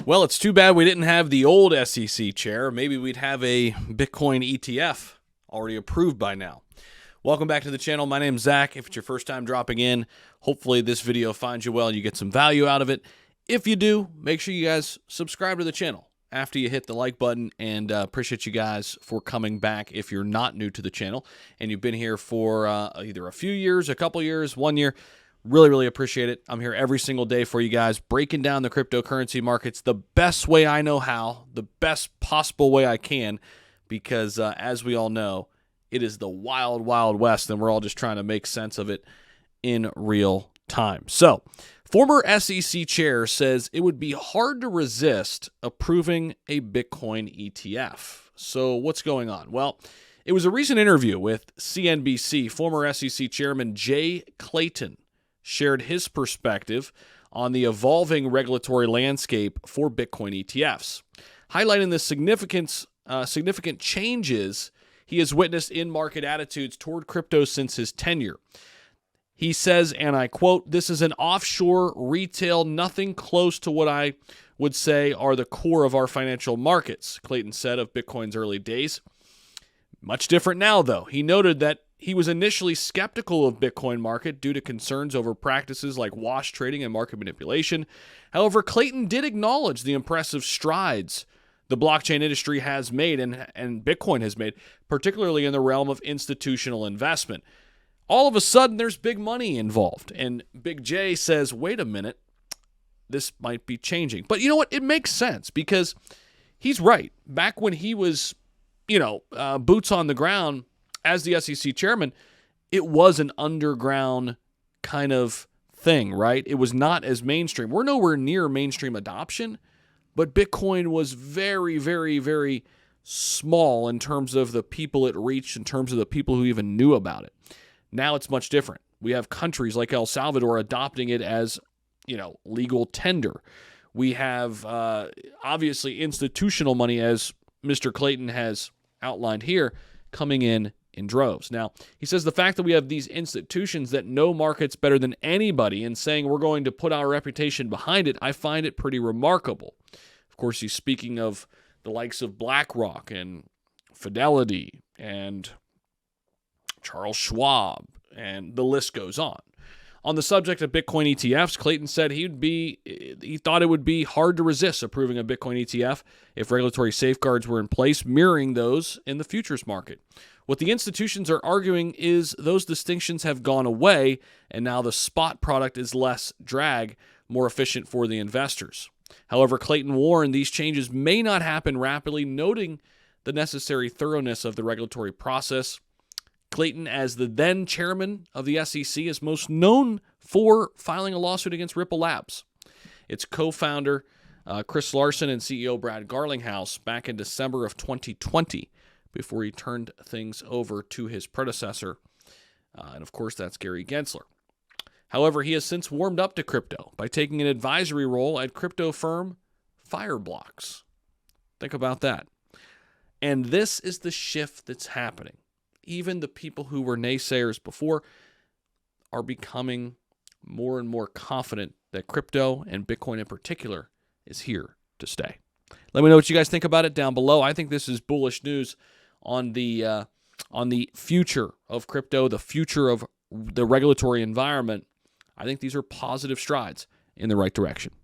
Well, it's too bad we didn't have the old SEC chair. Maybe we'd have a Bitcoin ETF already approved by now. Welcome back to the channel. My name's Zach. If it's your first time dropping in, hopefully this video finds you well and you get some value out of it. If you do, make sure you guys subscribe to the channel after you hit the like button, and appreciate you guys for coming back if you're not new to the channel and you've been here for either a few years, a couple years, 1 year. Really appreciate it. I'm here every single day for you guys, breaking down the cryptocurrency markets the best way I know how, the best possible way I can, because as we all know, it is the wild, wild west, and we're all just trying to make sense of it in real time. So, former SEC chair says it would be hard to resist approving a Bitcoin ETF. So, what's going on? Well, it was a recent interview with CNBC. Former SEC chairman Jay Clayton shared his perspective on the evolving regulatory landscape for Bitcoin ETFs, highlighting the significant changes he has witnessed in market attitudes toward crypto since his tenure. He says, and I quote, "This is an offshore retail, nothing close to what I would say are the core of our financial markets," Clayton said of Bitcoin's early days. Much different now, though. He noted that he was initially skeptical of Bitcoin market due to concerns over practices like wash trading and market manipulation. However, Clayton did acknowledge the impressive strides the blockchain industry has made and Bitcoin has made, particularly in the realm of institutional investment. All of a sudden, there's big money involved. And Big J says, wait a minute, this might be changing. But you know what? It makes sense because he's right. Back when he was, boots on the ground as the SEC chairman, it was an underground kind of thing, right? It was not as mainstream. We're nowhere near mainstream adoption, but Bitcoin was very, very, very small in terms of the people it reached, in terms of the people who even knew about it. Now it's much different. We have countries like El Salvador adopting it as, legal tender. We have, obviously, institutional money, as Mr. Clayton has outlined here, coming in droves. Now, he says the fact that we have these institutions that know markets better than anybody and saying we're going to put our reputation behind it, I find it pretty remarkable. Of course, he's speaking of the likes of BlackRock and Fidelity and Charles Schwab, and the list goes on. On the subject of Bitcoin ETFs, Clayton said he thought it would be hard to resist approving a Bitcoin ETF if regulatory safeguards were in place, mirroring those in the futures market. What the institutions are arguing is those distinctions have gone away, and now the spot product is less drag, more efficient for the investors. However, Clayton warned these changes may not happen rapidly, noting the necessary thoroughness of the regulatory process. Clayton, as the then chairman of the SEC, is most known for filing a lawsuit against Ripple Labs. Its co-founder, Chris Larson, and CEO Brad Garlinghouse back in December of 2020, before he turned things over to his predecessor. And of course, that's Gary Gensler. However, he has since warmed up to crypto by taking an advisory role at crypto firm Fireblocks. Think about that. And this is the shift that's happening. Even the people who were naysayers before are becoming more and more confident that crypto, and Bitcoin in particular, is here to stay. Let me know what you guys think about it down below. I think this is bullish news on the future of crypto, the future of the regulatory environment. I think these are positive strides in the right direction.